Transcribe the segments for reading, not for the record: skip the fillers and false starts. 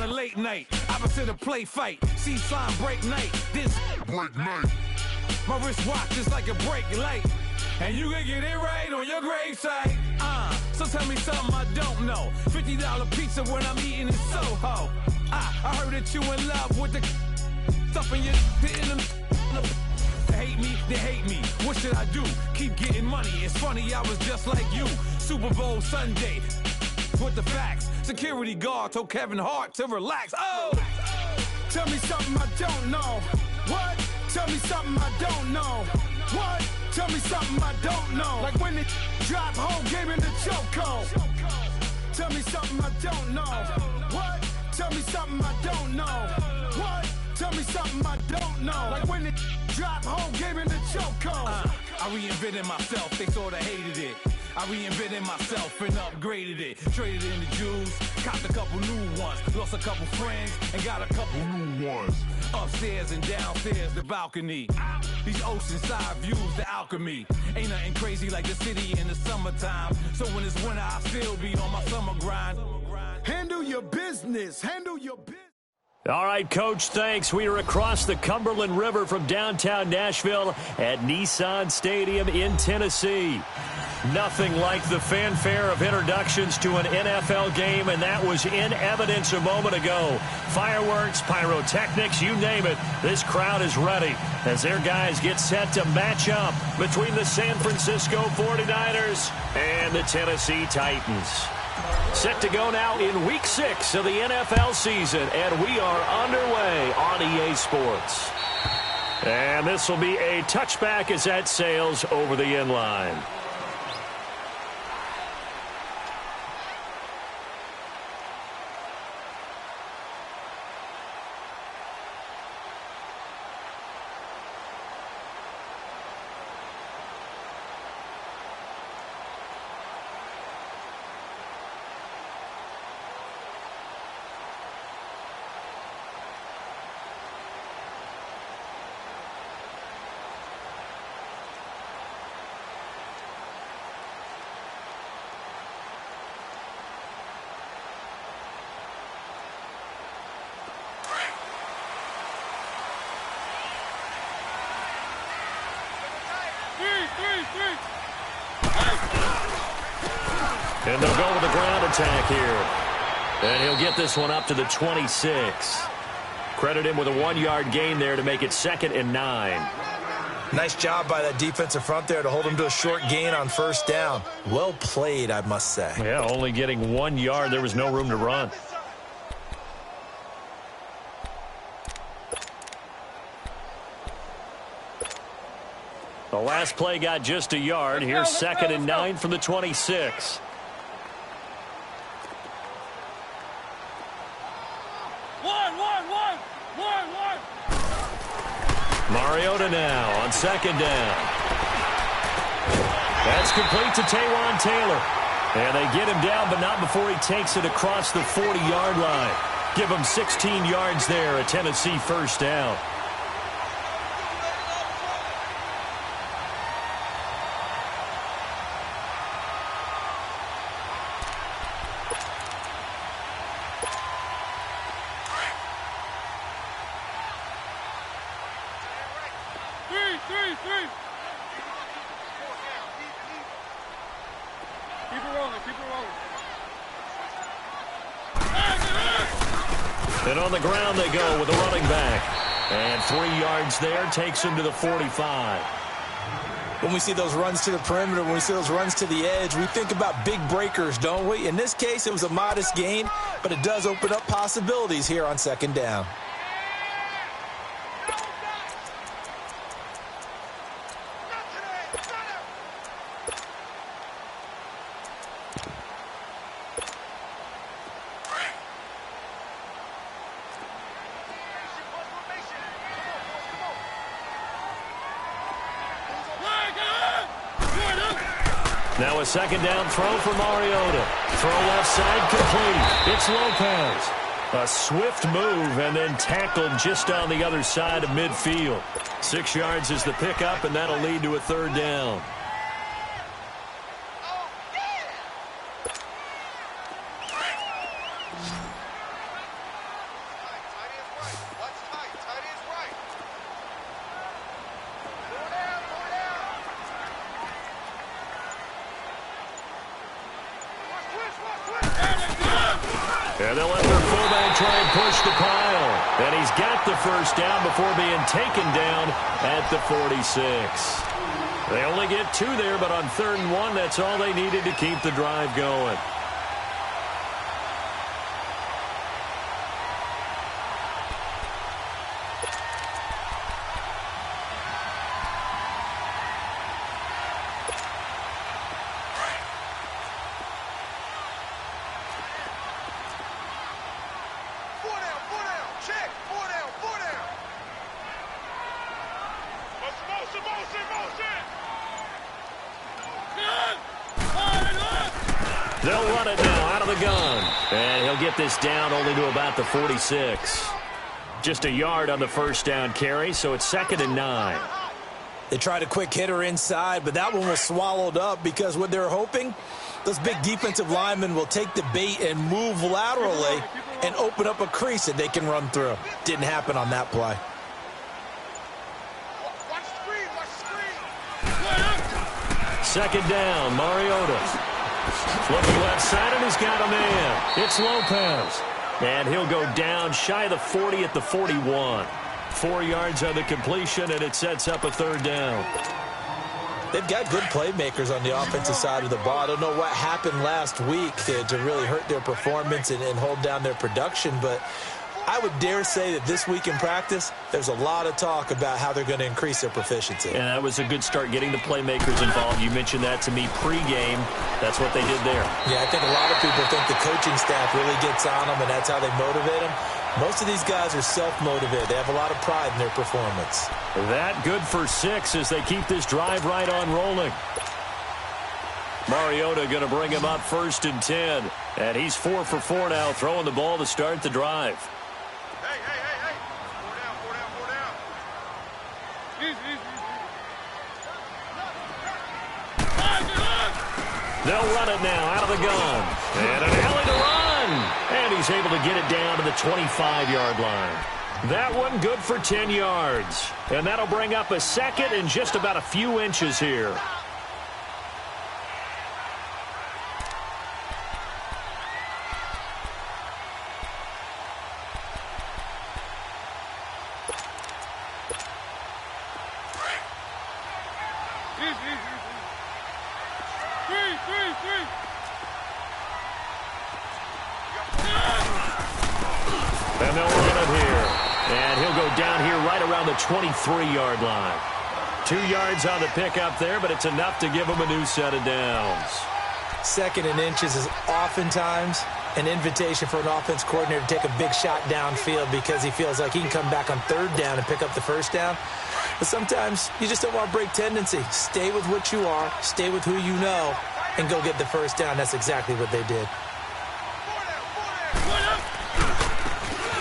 on a late night. Opposite a play fight. See slime break night. This break night. My wristwatch is like a brake light. And you can get it right on your gravesite. So tell me something I don't know. $50 pizza when I'm eating in Soho. I heard that you in love with the stuff in your in them. Hate me, they hate me. What should I do? Keep getting money. It's funny, I was just like you. Super Bowl Sunday. With the facts. Security guard told Kevin Hart to relax. Oh! Tell me something I don't know. What? Tell me something I don't know. What? Tell me something I don't know. Like when it drop whole game in the chokehold. Tell me something I don't know. What? Tell me something I don't know. What? Tell me something I don't know. Like when it drop whole game in the chokehold. I reinvented myself, they sorta hated it. I reinvented myself and upgraded it. Traded in the Jews, copped a couple new ones. Lost a couple friends and got a couple new ones. Upstairs and downstairs, the balcony. These oceanside views, the alchemy. Ain't nothing crazy like the city in the summertime. So when it's winter, I still be on my summer grind. Handle your business, handle your business. All right, Coach, thanks. We are across the Cumberland River from downtown Nashville at Nissan Stadium in Tennessee. Nothing like the fanfare of introductions to an NFL game, and that was in evidence a moment ago. Fireworks, pyrotechnics, you name it. This crowd is ready as their guys get set to match up between the San Francisco 49ers and the Tennessee Titans. Set to go now in Week 6 of the NFL season, and we are underway on EA Sports. And this will be a touchback as that sails over the end line. And they'll go with the ground attack here. And he'll get this one up to the 26. Credit him with a 1-yard gain there to make it 2nd and 9. Nice job by that defensive front there to hold him to a short gain on first down. Well played, I must say. Yeah, only getting 1 yard. There was no room to run. The last play got just a yard. Here's 2nd and 9 from the 26. Mariota now on 2nd down. That's complete to Taywan Taylor. And they get him down, but not before he takes it across the 40-yard line. Give him 16 yards there, a Tennessee first down. And on the ground they go with a running back. And 3 yards there takes him to the 45. When we see those runs to the perimeter, when we see those runs to the edge, we think about big breakers, don't we? In this case, it was a modest gain, but it does open up possibilities here on 2nd down. Now a 2nd down throw for Mariota. Throw left side complete. It's Lopez. A swift move and then tackled just on the other side of midfield. 6 yards is the pickup, and that'll lead to a 3rd down. And they'll let their fullback try and push the pile. And he's got the first down before being taken down at the 46. They only get 2 there, but on 3rd and 1, that's all they needed to keep the drive going. They'll run it now out of the gun. And he'll get this down only to about the 46. Just a yard on the first down carry, so it's 2nd and 9. They tried a quick hitter inside, but that one was swallowed up because what they're hoping, those big defensive linemen will take the bait and move laterally and open up a crease that they can run through. Didn't happen on that play. Second down, Mariota. Looking left side, and he's got a man. It's Lopez. And he'll go down shy of the 40 at the 41. 4 yards on the completion, and it sets up a 3rd down. They've got good playmakers on the offensive side of the ball. I don't know what happened last week to really hurt their performance and hold down their production, but I would dare say that this week in practice, there's a lot of talk about how they're going to increase their proficiency. And that was a good start, getting the playmakers involved. You mentioned that to me pregame. That's what they did there. Yeah, I think a lot of people think the coaching staff really gets on them, and that's how they motivate them. Most of these guys are self-motivated. They have a lot of pride in their performance. That good for 6 as they keep this drive right on rolling. Mariota going to bring him up 1st and 10. And he's 4 for 4 now, throwing the ball to start the drive. They'll run it now out of the gun. And an alley to run. And he's able to get it down to the 25-yard line. That one good for 10 yards. And that'll bring up a 2nd and just about a few inches here. And they'll run it here. And he'll go down here right around the 23-yard line. 2 yards on the pickup there, but it's enough to give him a new set of downs. 2nd and inches is oftentimes an invitation for an offense coordinator to take a big shot downfield because he feels like he can come back on 3rd down and pick up the 1st down. But sometimes you just don't want to break tendency. Stay with what you are, stay with who you know, and go get the 1st down. That's exactly what they did.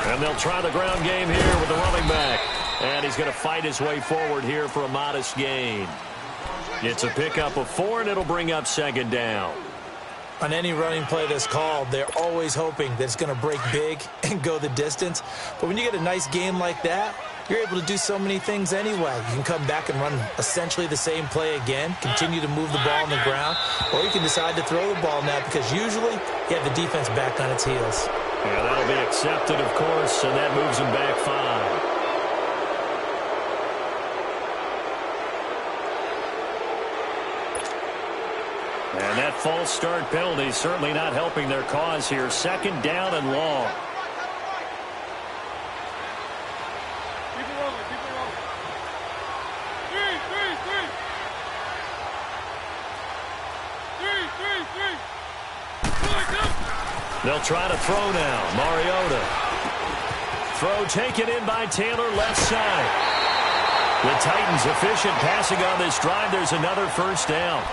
And they'll try the ground game here with the running back. And he's going to fight his way forward here for a modest gain. It's a pickup of 4, and it'll bring up 2nd down. On any running play that's called, they're always hoping that it's going to break big and go the distance. But when you get a nice game like that, you're able to do so many things anyway. You can come back and run essentially the same play again, continue to move the ball on the ground, or you can decide to throw the ball now because usually you have the defense back on its heels. Yeah, that'll be accepted, of course, and that moves him back 5. And that false start penalty certainly not helping their cause here. 2nd down and long. They'll try to throw now. Mariota. Throw taken in by Taylor, left side. The Titans efficient passing on this drive. There's another 1st down.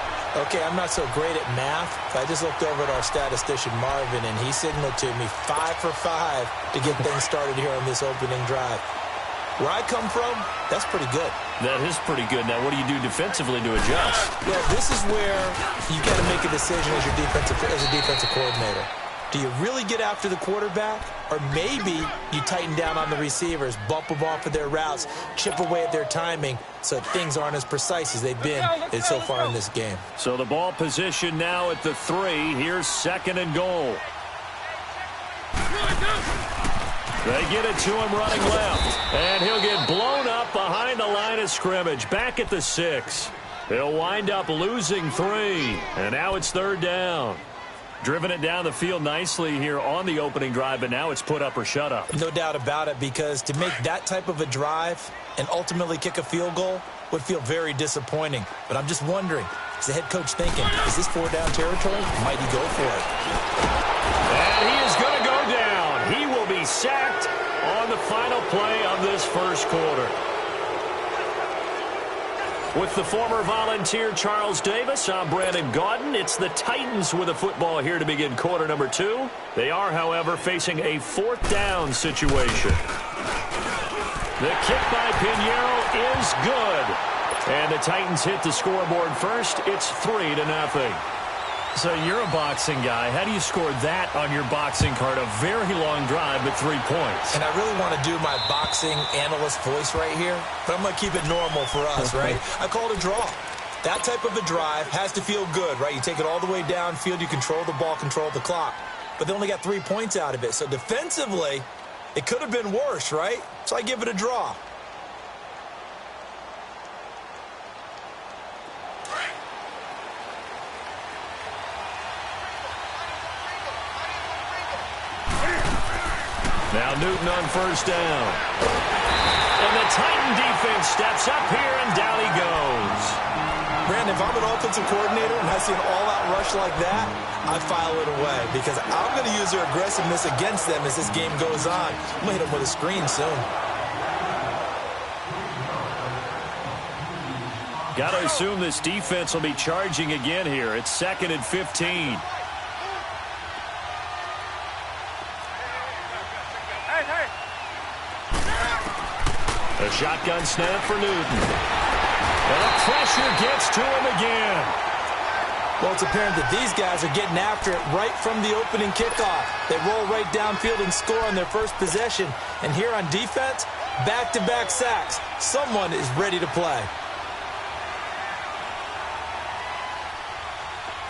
Okay, I'm not so great at math, but I just looked over at our statistician, Marvin, and he signaled to me 5 for 5 to get things started here on this opening drive. Where I come from, that's pretty good. That is pretty good. Now, what do you do defensively to adjust? Well, this is where you got to make a decision as a defensive coordinator. Do you really get after the quarterback? Or maybe you tighten down on the receivers, bump them off of their routes, chip away at their timing so things aren't as precise as they've been so far in this game. So the ball position now at the 3. Here's 2nd and goal. They get it to him running left. And he'll get blown up behind the line of scrimmage. Back at the 6. He'll wind up losing 3. And now it's 3rd down. Driven it down the field nicely here on the opening drive, but now it's put up or shut up. No doubt about it, because to make that type of a drive and ultimately kick a field goal would feel very disappointing. But I'm just wondering, is the head coach thinking, is this 4-down territory? Might he go for it? And he is going to go down. He will be sacked on the final play of this first quarter. With the former Volunteer Charles Davis, I'm Brandon Gaudin. It's the Titans with a football here to begin quarter number 2. They are, however, facing a 4th down situation. The kick by Pinheiro is good. And the Titans hit the scoreboard first. It's 3-0. So you're a boxing guy. How do you score that on your boxing card? A very long drive, but 3 points. And I really want to do my boxing analyst voice right here, but I'm going to keep it normal for us, right? I call it a draw. That type of a drive has to feel good, right? You take it all the way downfield, you control the ball, control the clock. But they only got 3 points out of it. So defensively, it could have been worse, right? So I give it a draw. Now Newton on 1st down. And the Titan defense steps up here, and down he goes. Brandon, if I'm an offensive coordinator and I see an all-out rush like that, I file it away because I'm going to use their aggressiveness against them as this game goes on. I'm going to hit them with a screen soon. Got to assume this defense will be charging again here. It's 2nd and 15. A shotgun snap for Newton. And the pressure gets to him again. Well, it's apparent that these guys are getting after it right from the opening kickoff. They roll right downfield and score on their first possession. And here on defense, back-to-back sacks. Someone is ready to play.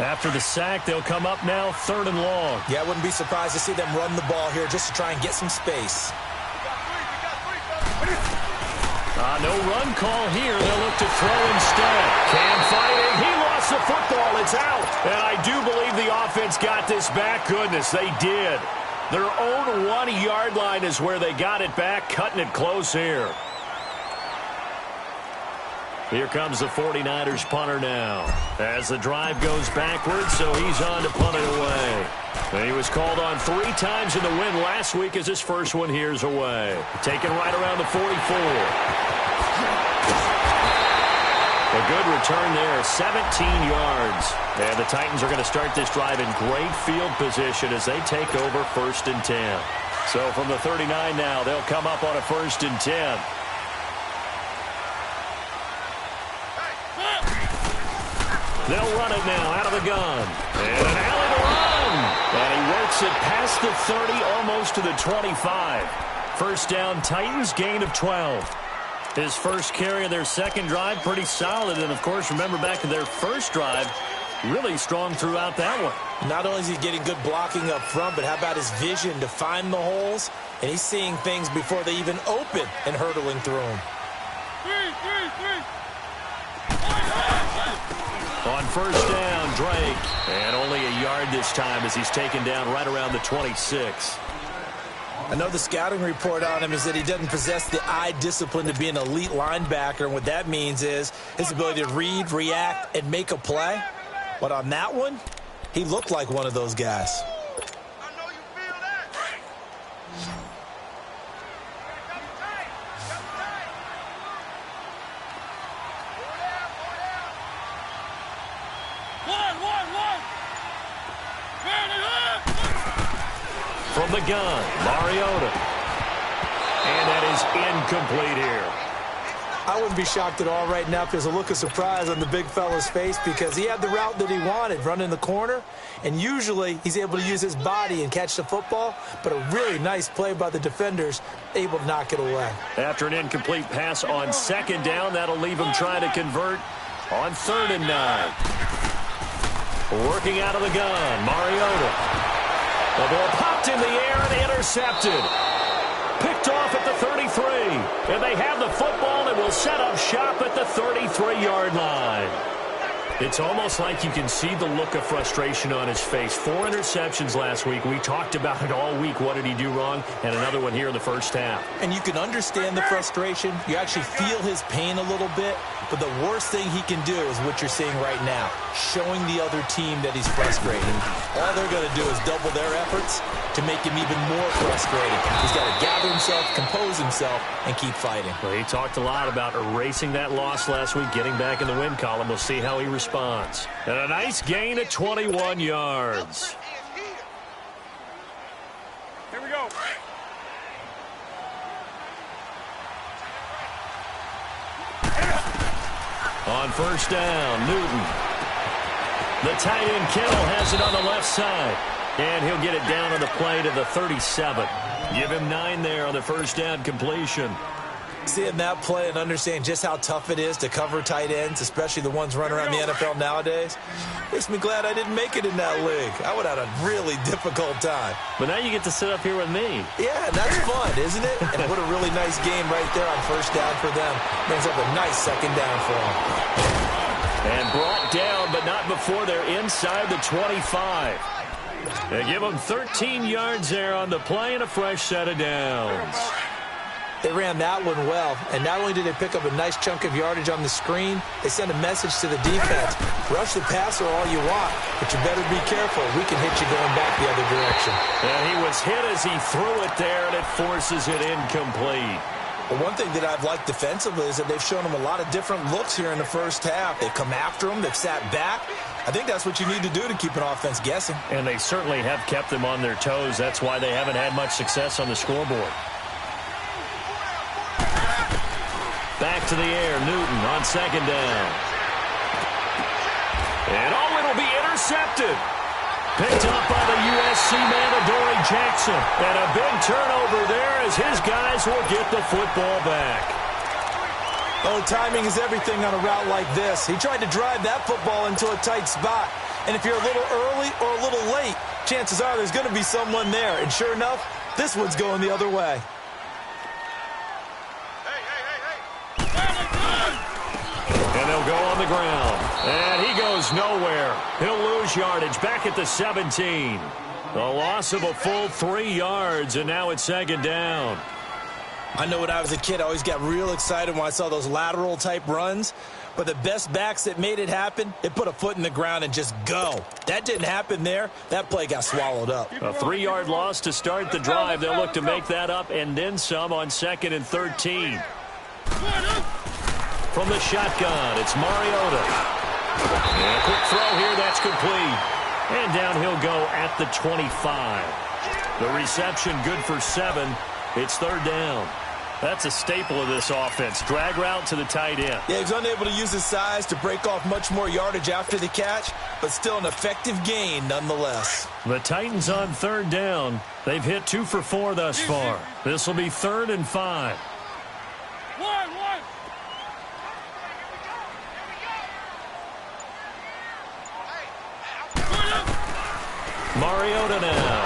After the sack, they'll come up now 3rd and long. Yeah, I wouldn't be surprised to see them run the ball here just to try and get some space. No run call here. They'll look to throw instead. Cam fighting. He lost the football. It's out. And I do believe the offense got this back. Goodness, they did. Their own 1-yard line is where they got it back, cutting it close here. Here comes the 49ers punter now. As the drive goes backwards, so he's on to punt it away. And he was called on 3 times in the win last week as his first one here's away. Taken right around the 44. A good return there, 17 yards. And the Titans are going to start this drive in great field position as they take over 1st and 10. So from the 39 now, they'll come up on a 1st and 10. They'll run it now out of the gun. And an alley to run. And he works it past the 30, almost to the 25. 1st down, Titans, gain of 12. His first carry of their second drive, pretty solid. And, of course, remember back to their first drive, really strong throughout that one. Not only is he getting good blocking up front, but how about his vision to find the holes? And he's seeing things before they even open and hurdling through them. On 1st down, Drake. And only a yard this time as he's taken down right around the 26. I know the scouting report on him is that he doesn't possess the eye discipline to be an elite linebacker. And what that means is his ability to read, react, and make a play. But on that one, he looked like one of those guys. From the gun, Mariota. And that is incomplete here. I wouldn't be shocked at all right now if there's a look of surprise on the big fella's face because he had the route that he wanted, running the corner, and usually he's able to use his body and catch the football, but a really nice play by the defenders, able to knock it away. After an incomplete pass on 2nd down, that'll leave him trying to convert on 3rd and 9. Working out of the gun, Mariota. The ball popped in the air and intercepted. picked off at the 33. And they have the football and will set up shop at the 33-yard line. It's almost like you can see the look of frustration on his face. 4 interceptions last week. We talked about it all week. What did he do wrong? And another one here in the first half. And you can understand the frustration. You actually feel his pain a little bit. But the worst thing he can do is what you're seeing right now, showing the other team that he's frustrated. All they're going to do is double their efforts to make him even more frustrated. He's got to gather himself, compose himself, and keep fighting. Well, he talked a lot about erasing that loss last week, getting back in the win column. We'll see how he responds. And a nice gain at 21 yards. Here we go. On first down, Newton. The tight end, Kittle, has it on the left side. And he'll get it down on the play to the 37. Give him 9 there on the first down completion. Seeing that play and understand just how tough it is to cover tight ends, especially the ones running around the NFL nowadays, makes me glad I didn't make it in that league. I would have had a really difficult time. But now you get to sit up here with me. Yeah, and that's fun, isn't it? And what a really nice game right there on first down for them. Brings up a nice second down for them. And brought down, but not before they're inside the 25. They give them 13 yards there on the play and a fresh set of downs. They ran that one well, and not only did they pick up a nice chunk of yardage on the screen, they sent a message to the defense. Rush the passer all you want, but you better be careful. We can hit you going back the other direction. And he was hit as he threw it there, and it forces it incomplete. Well, one thing that I've liked defensively is that they've shown him a lot of different looks here in the first half. They've come after him. They've sat back. I think that's what you need to do to keep an offense guessing. And they certainly have kept them on their toes. That's why they haven't had much success on the scoreboard. Back to the air, Newton on second down. And it'll be intercepted. Picked up by the USC man, Adoree Jackson. And a big turnover there as his guys will get the football back. Oh, timing is everything on a route like this. He tried to drive that football into a tight spot. And if you're a little early or a little late, chances are there's going to be someone there. And sure enough, this one's going the other way. And they'll go on the ground. And he goes nowhere. He'll lose yardage back at the 17. The loss of a full 3 yards, and now it's second down. I know when I was a kid, I always got real excited when I saw those lateral-type runs. But the best backs that made it happen, they put a foot in the ground and just go. That didn't happen there. That play got swallowed up. A 3-yard loss to start the drive. They'll look to make that up and then some on 2nd and 13. From the shotgun, it's Mariota. And a quick throw here, that's complete. And down he'll go at the 25. The reception good for 7. It's third down. That's a staple of this offense. Drag route to the tight end. Yeah, he's unable to use his size to break off much more yardage after the catch, but still an effective gain nonetheless. The Titans on third down. They've hit 2 for 4 thus far. This will be 3rd and 5. Mariota now.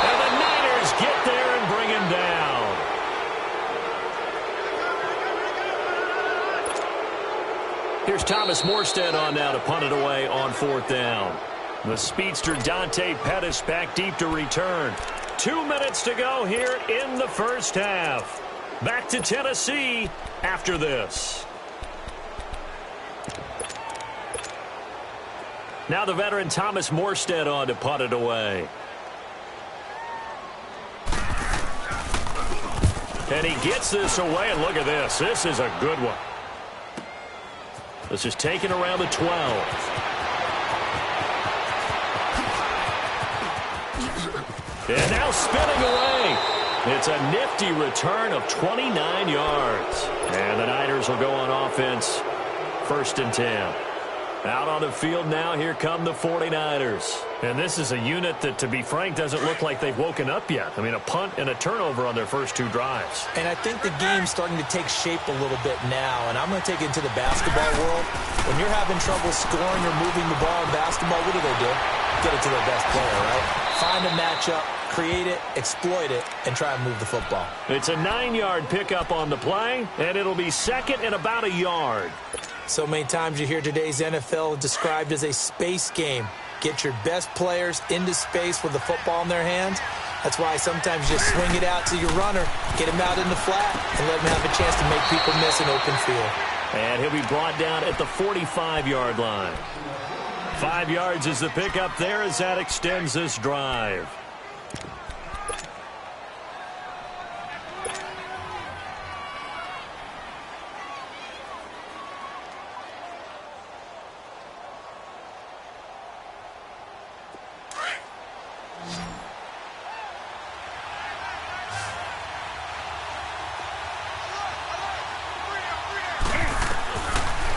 And the Niners get there and bring him down. Here's Thomas Morstead on now to punt it away on 4th down. The speedster Dante Pettis back deep to return. 2 minutes to go here in the first half. Back to Tennessee after this. Now the veteran Thomas Morstead on to punt it away. And he gets this away, and look at this. This is a good one. This is taken around the 12. And now spinning away. It's a nifty return of 29 yards. And the Niners will go on offense. 1st and 10. Out on the field now, here come the 49ers. And this is a unit that, to be frank, doesn't look like they've woken up yet. I mean, a punt and a turnover on their first 2 drives. And I think the game's starting to take shape a little bit now. And I'm going to take it into the basketball world. When you're having trouble scoring or moving the ball in basketball, what do? Get it to their best player, right? Find a matchup, create it, exploit it, and try and move the football. It's a 9-yard pickup on the play, and it'll be second and about a yard. So many times you hear today's NFL described as a space game. Get your best players into space with the football in their hands. That's why sometimes you just swing it out to your runner, get him out in the flat, and let him have a chance to make people miss an open field. And he'll be brought down at the 45-yard line. 5 yards is the pickup there as that extends this drive.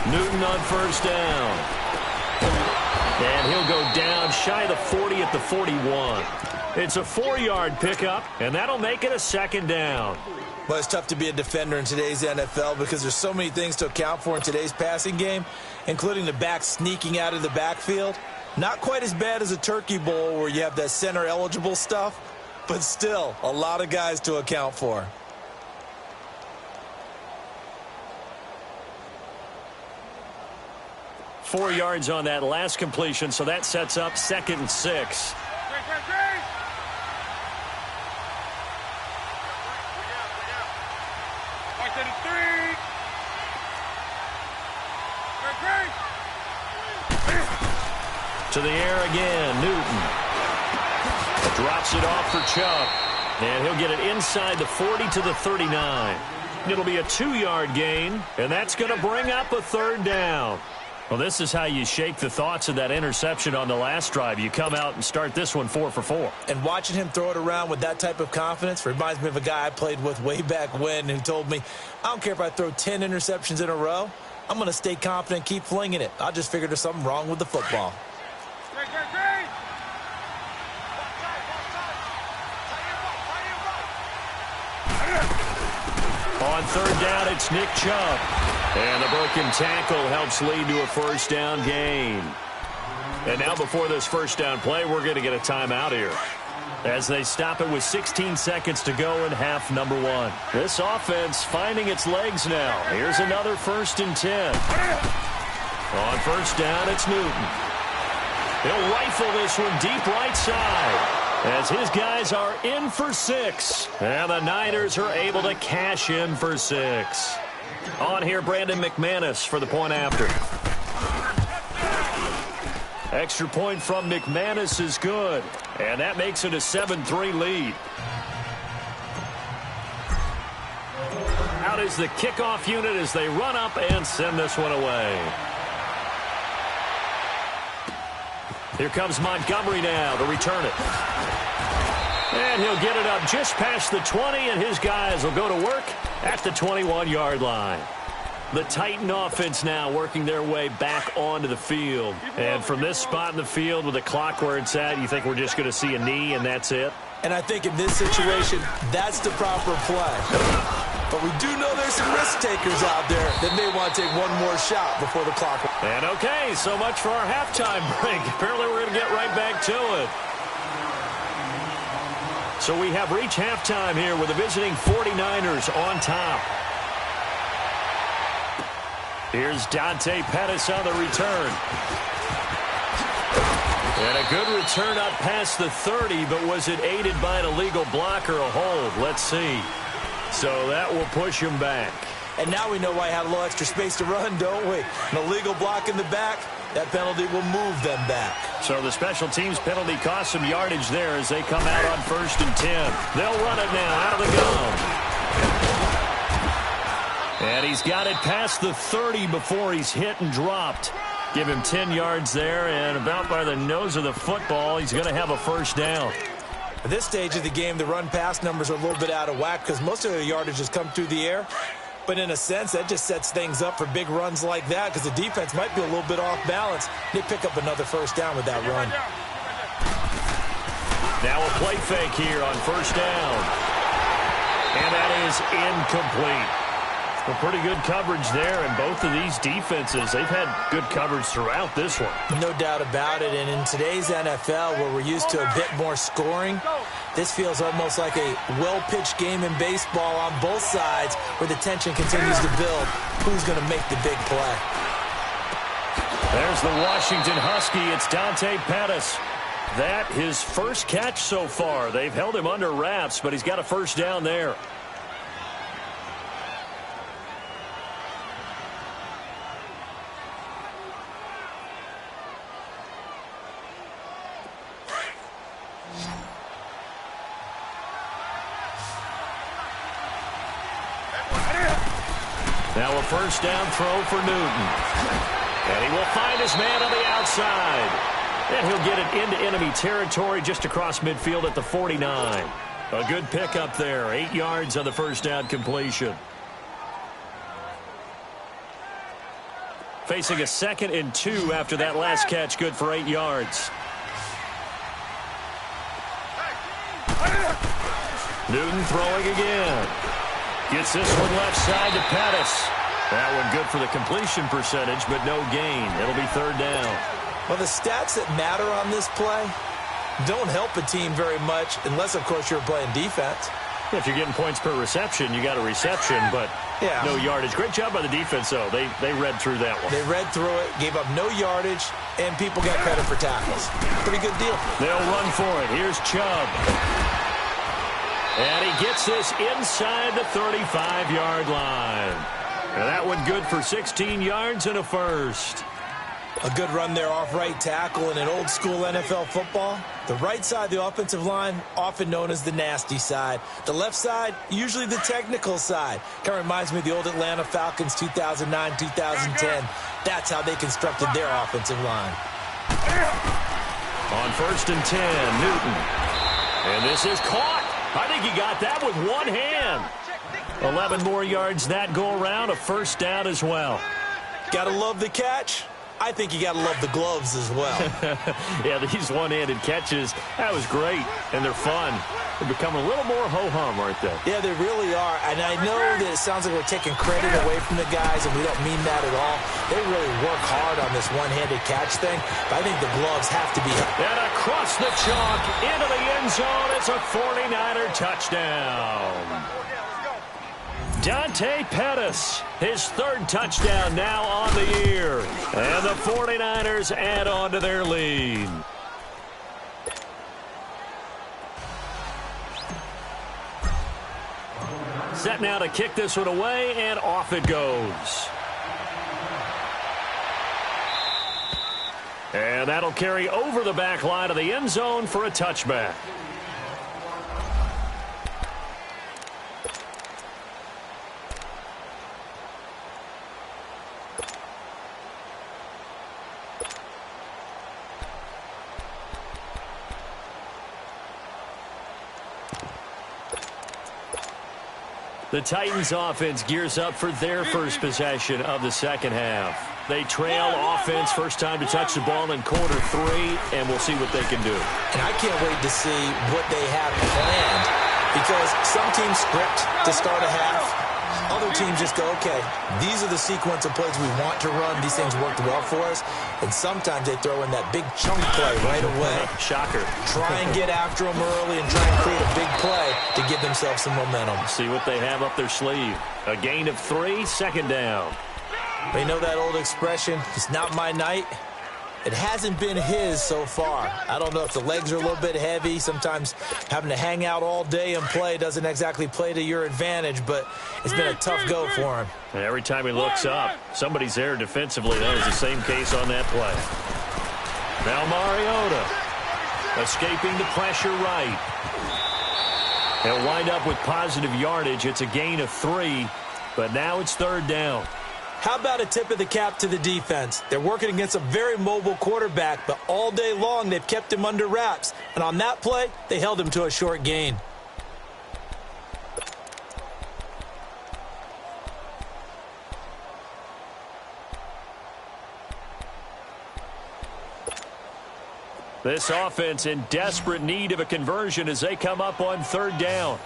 Newton on first down. And he'll go down shy of the 40 at the 41. It's a 4-yard pickup, and that'll make it a second down. Well, it's tough to be a defender in today's NFL because there's so many things to account for in today's passing game, including the back sneaking out of the backfield. Not quite as bad as a turkey bowl where you have that center-eligible stuff, but still a lot of guys to account for. Four yards on that last completion, so that sets up 2nd and 6. To the air again, Newton. Drops it off for Chubb. And he'll get it inside the 40 to the 39. It'll be a 2-yard gain, and that's going to bring up a 3rd down. Well, this is how you shake the thoughts of that interception on the last drive. You come out and start this one 4 for 4. And watching him throw it around with that type of confidence reminds me of a guy I played with way back when who told me, I don't care if I throw 10 interceptions in a row. I'm going to stay confident, keep flinging it. I just figured there's something wrong with the football. On 3rd down, it's Nick Chubb. And the broken tackle helps lead to a 1st down gain. And now before this 1st down play, we're going to get a timeout here, as they stop it with 16 seconds to go in half number 1. This offense finding its legs now. Here's another 1st and 10. On 1st down, it's Newton. He'll rifle this one deep right side, as his guys are in for 6. And the Niners are able to cash in for 6. On here, Brandon McManus for the point after. Extra point from McManus is good, and that makes it a 7-3 lead. Out is the kickoff unit as they run up and send this one away. Here comes Montgomery now to return it. And he'll get it up just past the 20, and his guys will go to work at the 21-yard line. The Titan offense now working their way back onto the field. And from this spot in the field with the clock where it's at, you think we're just going to see a knee and that's it? And I think in this situation, that's the proper play. But we do know there's some risk takers out there that may want to take one more shot before the clock. And okay, so much for our halftime break. Apparently we're going to get right back to it. So we have reached halftime here with the visiting 49ers on top. Here's Dante Pettis on the return. And a good return up past the 30, but was it aided by an illegal block or a hold? Let's see. So that will push him back. And now we know why he had a little extra space to run, don't we? An illegal block in the back, that penalty will move them back. So the special teams penalty cost some yardage there as they come out on 1st and 10. They'll run it now out of the gun. And he's got it past the 30 before he's hit and dropped. Give him 10 yards there, and about by the nose of the football, he's going to have a 1st down. At this stage of the game, the run-pass numbers are a little bit out of whack because most of their yardage has come through the air. But in a sense, that just sets things up for big runs like that because the defense might be a little bit off balance. They pick up another 1st down with that run. Now a play fake here on 1st down. And that is incomplete. Well, pretty good coverage there, and both of these defenses, they've had good coverage throughout this one. No doubt about it, and in today's NFL, where we're used to a bit more scoring, this feels almost like a well-pitched game in baseball on both sides, where the tension continues to build. Who's going to make the big play? There's the Washington Husky. It's Dante Pettis. That his first catch so far. They've held him under wraps, but he's got a first down there. Now a first down throw for Newton. And he will find his man on the outside. And he'll get it into enemy territory just across midfield at the 49. A good pickup there. 8 yards on the first down completion. Facing a 2nd and 2 after that last catch. Good for 8 yards. Newton throwing again. Gets this one left side to Pettis. That one good for the completion percentage, but no gain. It'll be 3rd down. Well, the stats that matter on this play don't help a team very much unless, of course, you're playing defense. If you're getting points per reception, you got a reception, but no yardage. Great job by the defense, though. They read through that one. They read through it, gave up no yardage, and people got credit for tackles. Pretty good deal. They'll run for it. Here's Chubb. And he gets this inside the 35-yard line. And that one good for 16 yards and a first. A good run there off right tackle in an old-school NFL football. The right side of the offensive line, often known as the nasty side. The left side, usually the technical side. Kind of reminds me of the old Atlanta Falcons 2009-2010. That's how they constructed their offensive line. On 1st and 10, Newton. And this is caught. I think he got that with one hand. 11 more yards that go around, a first down as well. Gotta love the catch. I think you got to love the gloves as well. Yeah, these one-handed catches, that was great, and they're fun. They're becoming a little more ho-hum, aren't they? Yeah, they really are. And I know that it sounds like we're taking credit away from the guys, and we don't mean that at all. They really work hard on this one-handed catch thing, but I think the gloves have to be. And across the chalk, into the end zone, it's a 49er touchdown. Dante Pettis, his 3rd touchdown now on the year. And the 49ers add on to their lead. Set now to kick this one away, and off it goes. And that'll carry over the back line of the end zone for a touchback. The Titans offense gears up for their first possession of the second half. They trail offense, first time to touch the ball in quarter 3, and we'll see what they can do. And I can't wait to see what they have planned, because some teams script to start a half. Other teams just go, okay, these are the sequence of plays we want to run. These things worked well for us. And sometimes they throw in that big chunk play right away. Shocker. Try and get after them early and try and create a big play to give themselves some momentum. See what they have up their sleeve. A gain of 3, 2nd down. You know that old expression, it's not my night? It hasn't been his so far. I don't know if the legs are a little bit heavy. Sometimes having to hang out all day and play doesn't exactly play to your advantage, but it's been a tough go for him. And every time he looks up, somebody's there defensively. That was the same case on that play. Now Mariota escaping the pressure right. He'll wind up with positive yardage. It's a gain of 3, but now it's 3rd down. How about a tip of the cap to the defense? They're working against a very mobile quarterback, but all day long they've kept him under wraps. And on that play, they held him to a short gain. This offense in desperate need of a conversion as they come up on 3rd down.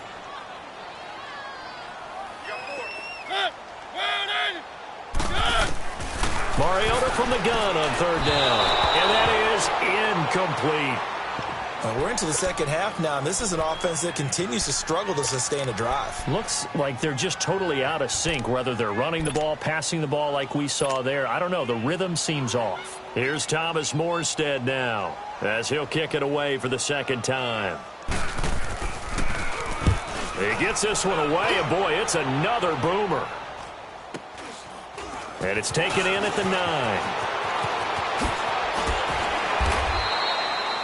Mariota from the gun on third down. And that is incomplete. We're into the second half now, and this is an offense that continues to struggle to sustain a drive. Looks like they're just totally out of sync, whether they're running the ball, passing the ball like we saw there. I don't know. The rhythm seems off. Here's Thomas Morstead now, as he'll kick it away for the second time. He gets this one away, and boy, it's another boomer. And it's taken in at the 9.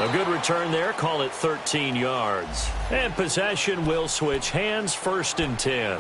A good return there. Call it 13 yards. And possession will switch hands, 1st and 10.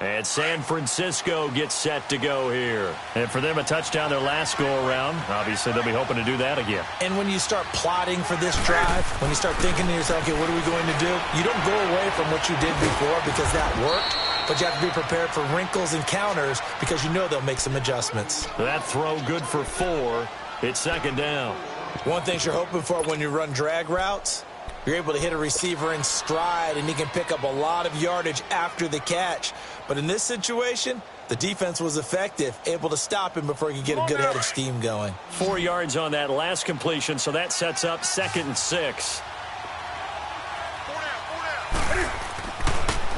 And San Francisco gets set to go here. And for them, a touchdown their last go-around. Obviously, they'll be hoping to do that again. And when you start plotting for this drive, when you start thinking to yourself, okay, what are we going to do? You don't go away from what you did before because that worked, but you have to be prepared for wrinkles and counters because you know they'll make some adjustments. That throw good for 4. It's second down. One thing you're hoping for when you run drag routes, you're able to hit a receiver in stride, and he can pick up a lot of yardage after the catch. But in this situation, the defense was effective, able to stop him before he could get a good head of steam going. 4 yards on that last completion, so that sets up 2nd and 6.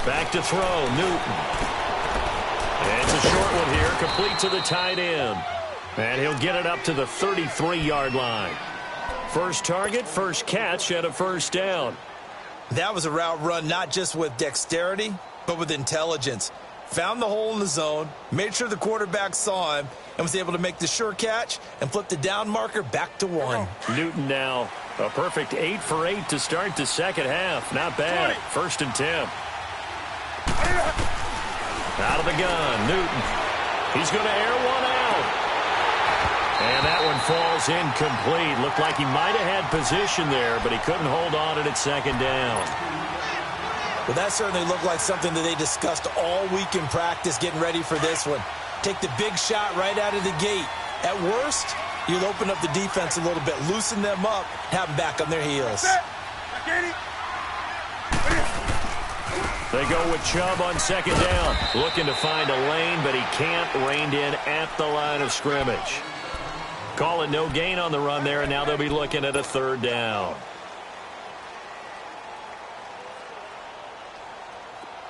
Back to throw, Newton. And it's a short one here, complete to the tight end. And he'll get it up to the 33-yard line. First target, first catch, and a first down. That was a route run not just with dexterity, but with intelligence. Found the hole in the zone, made sure the quarterback saw him, and was able to make the sure catch and flip the down marker back to 1. Newton now a perfect 8 for 8 to start the second half. Not bad. 1st and 10. Out of the gun, Newton. He's going to air one out. And that one falls incomplete. Looked like he might have had position there, but he couldn't hold on and it's second down. Well, that certainly looked like something that they discussed all week in practice getting ready for this one. Take the big shot right out of the gate. At worst, you'll open up the defense a little bit, loosen them up, have them back on their heels. They go with Chubb on second down. Looking to find a lane, but he can't. Reined in at the line of scrimmage. Call it no gain on the run there, and now they'll be looking at a 3rd down.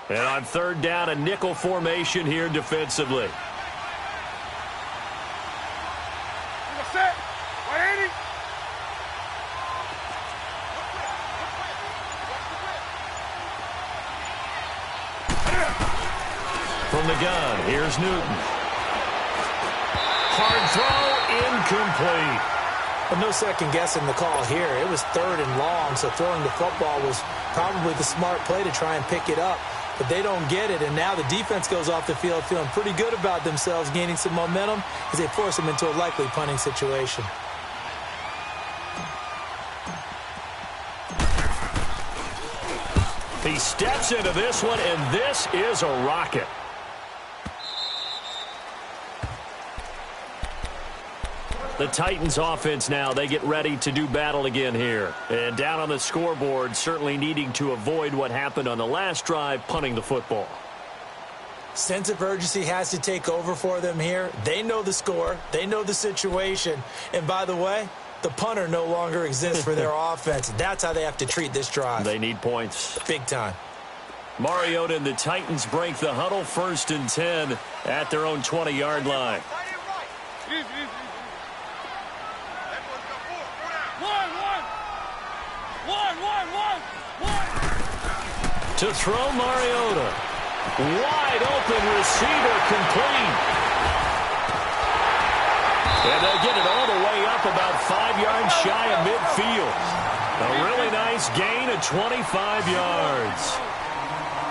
And on 3rd down, a nickel formation here defensively. From the gun, here's Newton. Hard throw, incomplete. But no second guessing the call here. It was 3rd and long, so throwing the football was probably the smart play to try and pick it up. But they don't get it, and now the defense goes off the field feeling pretty good about themselves, gaining some momentum as they force them into a likely punting situation. He steps into this one, and this is a rocket. The Titans offense now, they get ready to do battle again here. And down on the scoreboard, certainly needing to avoid what happened on the last drive, punting the football. Sense of urgency has to take over for them here. They know the score. They know the situation. And by the way, the punter no longer exists for their offense. That's how they have to treat this drive. They need points. Big time. Mariota and the Titans break the huddle, 1st and 10 at their own 20-yard line. To throw, Mariota. Wide open receiver, complete. And they'll get it all the way up about 5 yards shy of midfield. A really nice gain of 25 yards.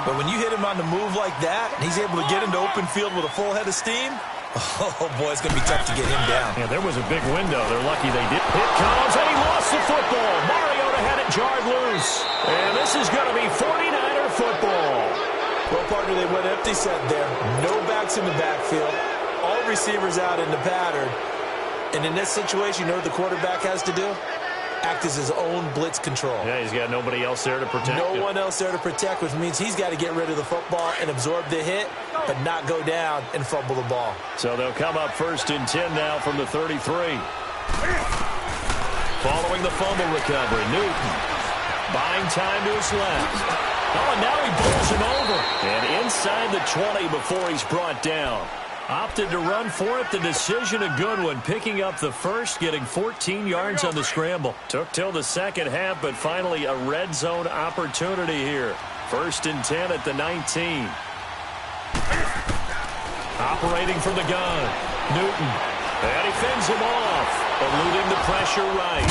But when you hit him on the move like that, and he's able to get into open field with a full head of steam, oh, boy, it's going to be tough to get him down. Yeah, there was a big window. They're lucky they did. Hit comes, and he lost the football. Mariota had it jarred loose. And this is going to be 49er football. Well, partner, they went empty set there. No backs in the backfield. All receivers out in the pattern. And in this situation, you know what the quarterback has to do? Act as his own blitz control. Yeah, he's got nobody else there to protect him. No one else there to protect, which means he's got to get rid of the football and absorb the hit, but not go down and fumble the ball. So they'll come up 1st and 10 now from the 33. Following the fumble recovery, Newton buying time to his left. Oh, and now he bowls him over. And inside the 20 before he's brought down. Opted to run for it. The decision a good one. Picking up the first, getting 14 yards on the scramble. Took till the second half, but finally a red zone opportunity here. 1st and 10 at the 19. Operating from the gun. Newton. And he fends him off. Eluding the pressure right.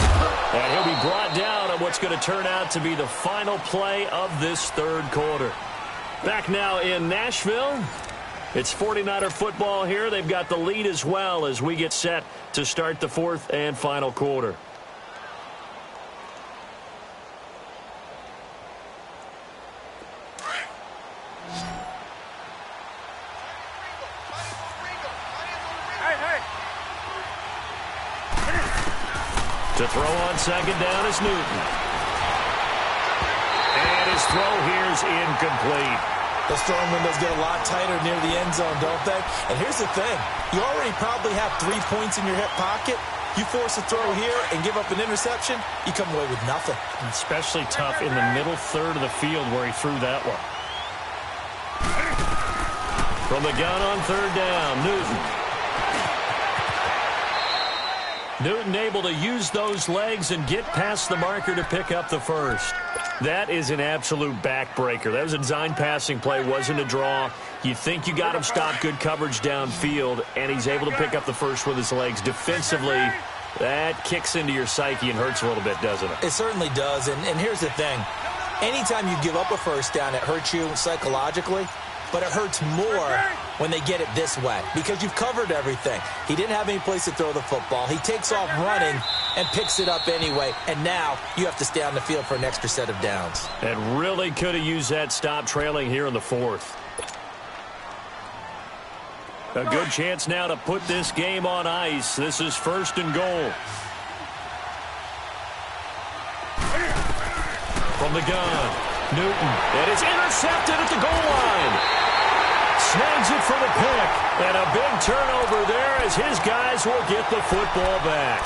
And he'll be brought down on what's going to turn out to be the final play of this 3rd quarter. Back now in Nashville. It's 49er football here. They've got the lead as well as we get set to start the fourth and final quarter. To throw on second down is Newton. And his throw here is incomplete. Those throwing windows get a lot tighter near the end zone, don't they? And here's the thing. You already probably have 3 points in your hip pocket. You force a throw here and give up an interception, you come away with nothing. Especially tough in the middle third of the field where he threw that one. From the gun on third down, Newton able to use those legs and get past the marker to pick up the first. That is an absolute backbreaker. That was a design passing play, wasn't a draw. You think you got him stopped, good coverage downfield, and he's able to pick up the first with his legs. Defensively, that kicks into your psyche and hurts a little bit, doesn't it? It certainly does, and here's the thing. Anytime you give up a first down, it hurts you psychologically, but it hurts more when they get it this way because you've covered everything. He didn't have any place to throw the football. He takes off running and picks it up anyway, and now you have to stay on the field for an extra set of downs. And really could have used that stop trailing here in the fourth. A good chance now to put this game on ice. This is first and goal. From the gun, Newton. It is intercepted at the goal line. Snags it for the pick. And a big turnover there as his guys will get the football back.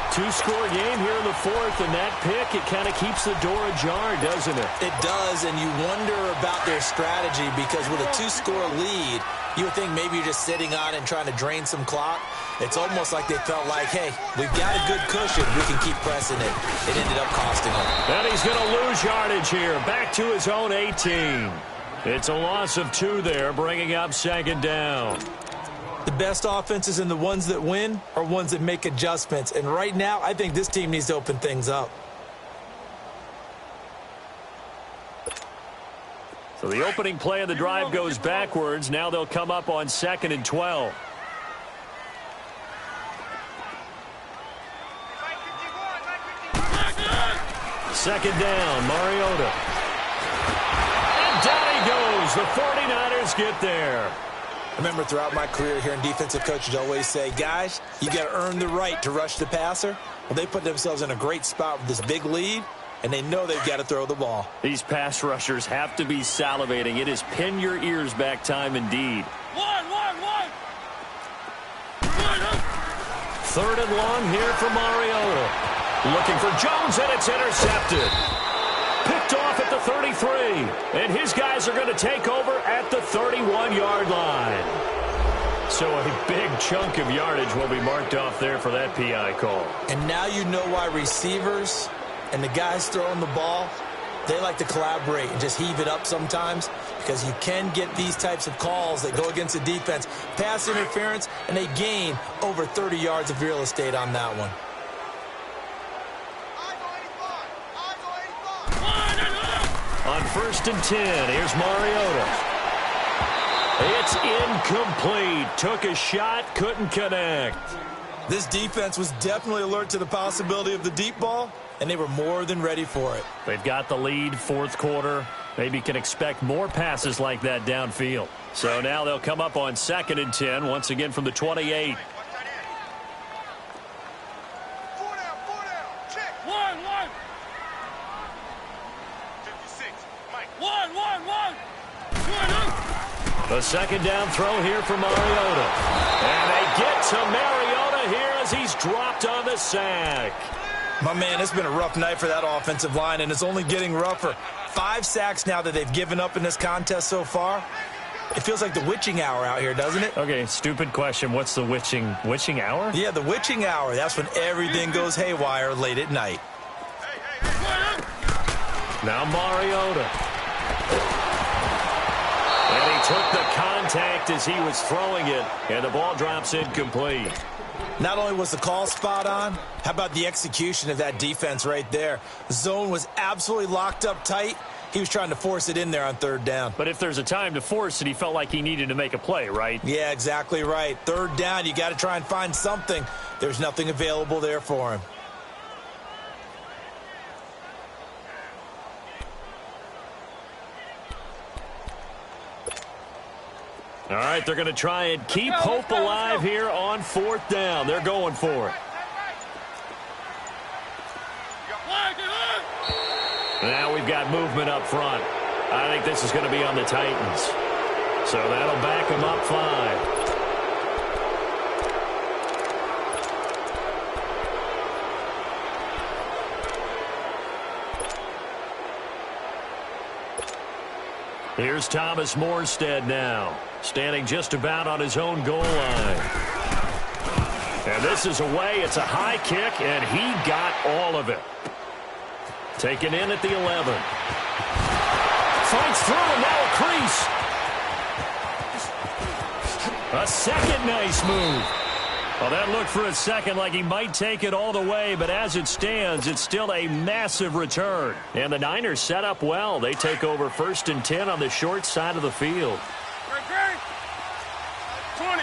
2-score game here in the fourth, and that pick, it kind of keeps the door ajar, doesn't it? It does, and you wonder about their strategy because with a 2-score lead, you would think maybe you're just sitting on and trying to drain some clock. It's almost like they felt like, hey, we've got a good cushion. We can keep pressing it. It ended up costing them. And he's going to lose yardage here. Back to his own 18. It's a loss of 2 there, bringing up second down. The best offenses and the ones that win are ones that make adjustments. And right now, I think this team needs to open things up. So the opening play of the drive goes backwards. Now they'll come up on 2nd and 12. Second down, Mariota. And down he goes. The 49ers get there. I remember throughout my career hearing defensive coaches always say, guys, you got to earn the right to rush the passer. Well, they put themselves in a great spot with this big lead, and they know they've got to throw the ball. These pass rushers have to be salivating. It is pin your ears back time indeed. Third and long here for Mariota. Looking for Jones, and it's intercepted. Picked off at the 33. And his guys are going to take over at the 31-yard line. So a big chunk of yardage will be marked off there for that PI call. And now you know why receivers and the guys throwing the ball, they like to collaborate and just heave it up sometimes because you can get these types of calls that go against the defense. Pass interference, and they gain over 30 yards of real estate on that one. On 1st and 10, here's Mariota. It's incomplete. Took a shot, couldn't connect. This defense was definitely alert to the possibility of the deep ball, and they were more than ready for it. They've got the lead, fourth quarter. Maybe can expect more passes like that downfield. So now they'll come up on 2nd and 10, once again from the 28. The second down throw here for Mariota. And they get to Mariota here as he's dropped on the sack. My man, it's been a rough night for that offensive line, and it's only getting rougher. 5 sacks now that they've given up in this contest so far. It feels like the witching hour out here, doesn't it? Okay, stupid question. What's the witching hour? Yeah, the witching hour. That's when everything goes haywire late at night. Now Mariota. And he took the contact as he was throwing it, and the ball drops incomplete. Not only was the call spot on, how about the execution of that defense right there? The zone was absolutely locked up tight, He was trying to force it in there on third down. But if there's a time to force it, he felt like he needed to make a play, right? Yeah, exactly right. Third down, you got to try and find something. There's nothing available there for him. All right, they're going to try and keep hope alive here on fourth down. They're going for it. Now we've got movement up front. I think this is going to be on the Titans. So that'll back them up 5. Here's Thomas Morstead now, standing just about on his own goal line. And this is away. It's a high kick, and he got all of it. Taken in at the 11. Fights through, and now a crease. A second nice move. Well, that looked for a second like he might take it all the way, but as it stands, it's still a massive return. And the Niners set up well. They take over 1st and 10 on the short side of the field. 20.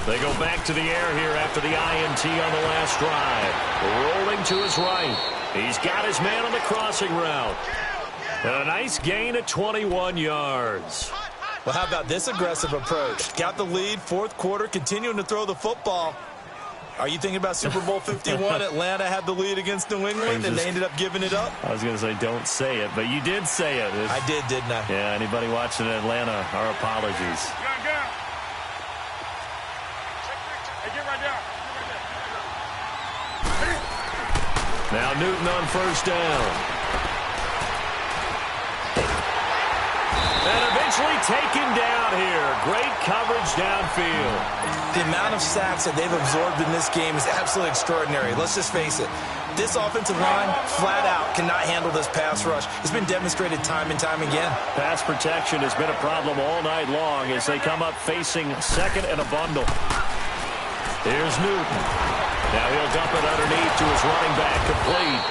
They go back to the air here after the INT on the last drive. Rolling to his right. He's got his man on the crossing route. A nice gain of 21 yards. Well, how about this aggressive approach? Got the lead, fourth quarter, continuing to throw the football. Are you thinking about Super Bowl 51? Atlanta had the lead against New England, and they ended up giving it up? I was going to say don't say it, but you did say it. I did, didn't I? Yeah, anybody watching Atlanta, our apologies. Now Newton on first down. And eventually taken down here. Great coverage downfield. The amount of sacks that they've absorbed in this game is absolutely extraordinary. Let's just face it. This offensive line, flat out, cannot handle this pass rush. It's been demonstrated time and time again. Pass protection has been a problem all night long as they come up facing second and a bundle. Here's Newton. Now he'll dump it underneath to his running back, complete.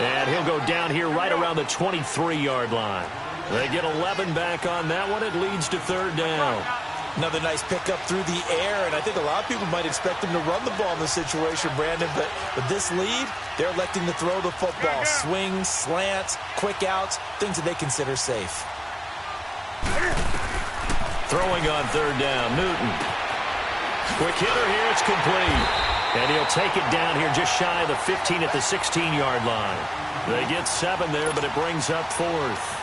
And he'll go down here right around the 23-yard line. They get 11 back on that one. It leads to third down. Another nice pickup through the air, and I think a lot of people might expect him to run the ball in this situation, Brandon, but with this lead, they're electing to throw the football. Swings, slants, quick outs, things that they consider safe. Throwing on third down, Newton. Quick hitter here, it's complete. And he'll take it down here just shy of the 15 at the 16-yard line. They get 7 there, but it brings up fourth.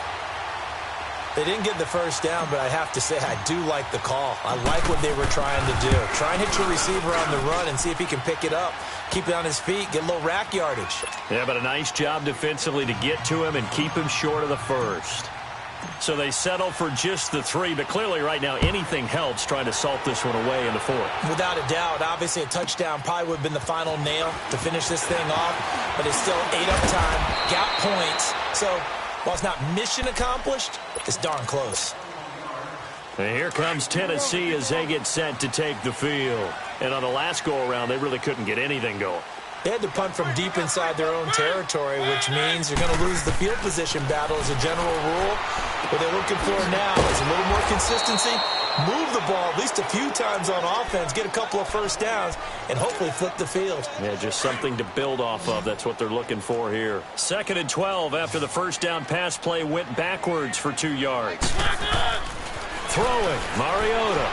They didn't get the first down, but I have to say I do like the call. I like what they were trying to do. Try and hit your receiver on the run and see if he can pick it up. Keep it on his feet, get a little rack yardage. Yeah, but a nice job defensively to get to him and keep him short of the first. So they settle for just the 3, but clearly right now anything helps trying to salt this one away in the fourth. Without a doubt, obviously a touchdown probably would have been the final nail to finish this thing off, but it's still 8 up time, got points. So while it's not mission accomplished, it's darn close. And here comes Tennessee as they get set to take the field. And on the last go-around, they really couldn't get anything going. They had to punt from deep inside their own territory, which means you're going to lose the field position battle as a general rule. What they're looking for now is a little more consistency, move the ball at least a few times on offense, get a couple of first downs, and hopefully flip the field. Yeah, just something to build off of. That's what they're looking for here. 2nd and 12 after the first down pass play went backwards for 2 yards. Throwing, Mariota.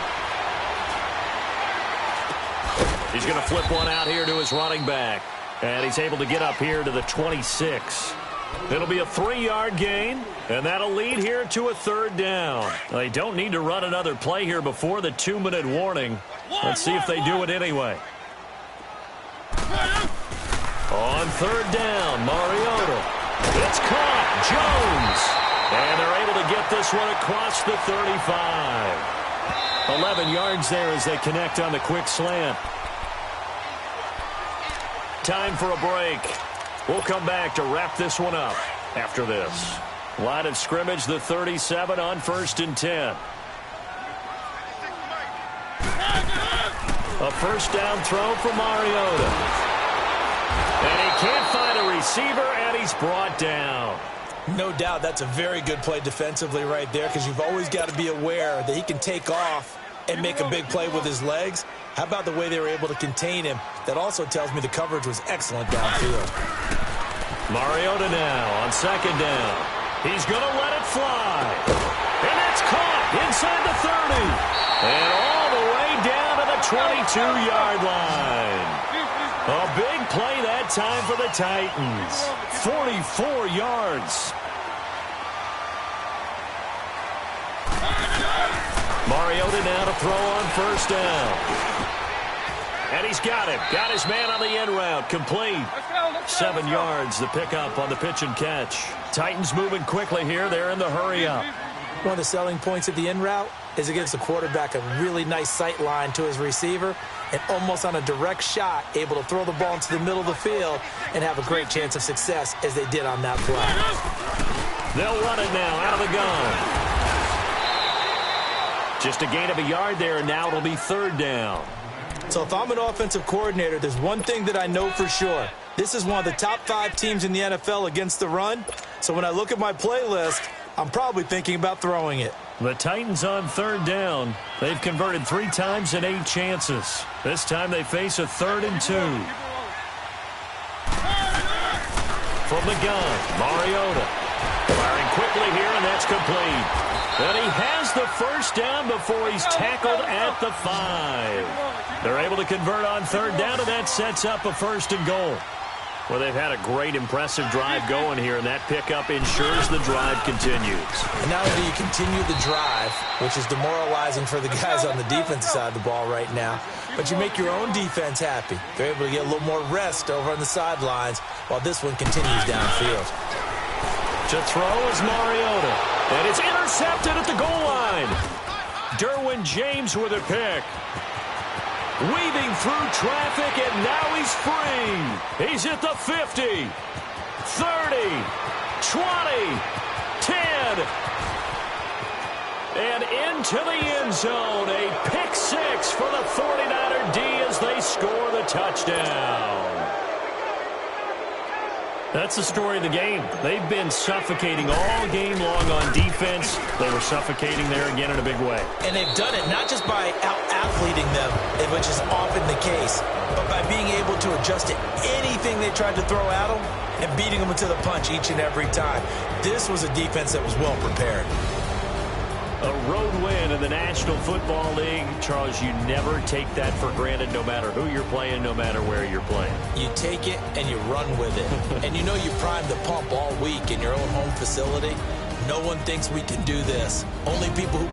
He's going to flip one out here to his running back. And he's able to get up here to the 26. It'll be a 3-yard gain, and that'll lead here to a third down. They don't need to run another play here before the 2-minute warning. Let's see if they do it anyway. On third down, Mariota. It's caught. Jones. And they're able to get this one across the 35. 11 yards there as they connect on the quick slant. Time for a break. We'll come back to wrap this one up after this. Line of scrimmage, the 37 on 1st and 10. A first down throw for Mariota. And he can't find a receiver, and he's brought down. No doubt that's a very good play defensively right there, because you've always got to be aware that he can take off and make a big play with his legs. How about the way they were able to contain him? That also tells me the coverage was excellent downfield. Mariota now on second down. He's going to let it fly. And that's caught inside the 30. And all the way down to the 22-yard line. A big play that time for the Titans. 44 yards. Mariota now to throw on first down. And he's got him. Got his man on the end route. Complete. 7 yards, the pickup on the pitch and catch. Titans moving quickly here. They're in the hurry up. One of the selling points of the end route is it gives the quarterback a really nice sight line to his receiver, and almost on a direct shot, able to throw the ball into the middle of the field and have a great chance of success as they did on that play. They'll run it now out of the gun. Just a gain of a yard there, and now it'll be third down. So if I'm an offensive coordinator, there's one thing that I know for sure. This is one of the top 5 teams in the NFL against the run. So when I look at my playlist, I'm probably thinking about throwing it. The Titans on third down. They've converted 3 times in 8 chances. This time they face a 3rd and 2. From the gun, Mariota. Firing quickly here, and that's complete. And he has the first down before he's tackled at the 5. They're able to convert on third down, and that sets up a 1st and goal. Well, they've had a great, impressive drive going here, and that pickup ensures the drive continues. And not only do you continue the drive, which is demoralizing for the guys on the defensive side of the ball right now, but you make your own defense happy. They're able to get a little more rest over on the sidelines while this one continues downfield. To throw is Mariota, and it's intercepted at the goal line. Derwin James with a pick. Weaving through traffic, and now he's free. He's at the 50, 30, 20, 10, and into the end zone. A pick 6 for the 49er D as they score the touchdown. That's the story of the game. They've been suffocating all game long on defense. They were suffocating there again in a big way. And they've done it not just by out-athleting them, which is often the case, but by being able to adjust to anything they tried to throw at them and beating them to the punch each and every time. This was a defense that was well prepared. A road win in the National Football League. Charles, you never take that for granted no matter who you're playing, no matter where you're playing. You take it and you run with it. And you know you primed the pump all week in your own home facility. No one thinks we can do this. Only people who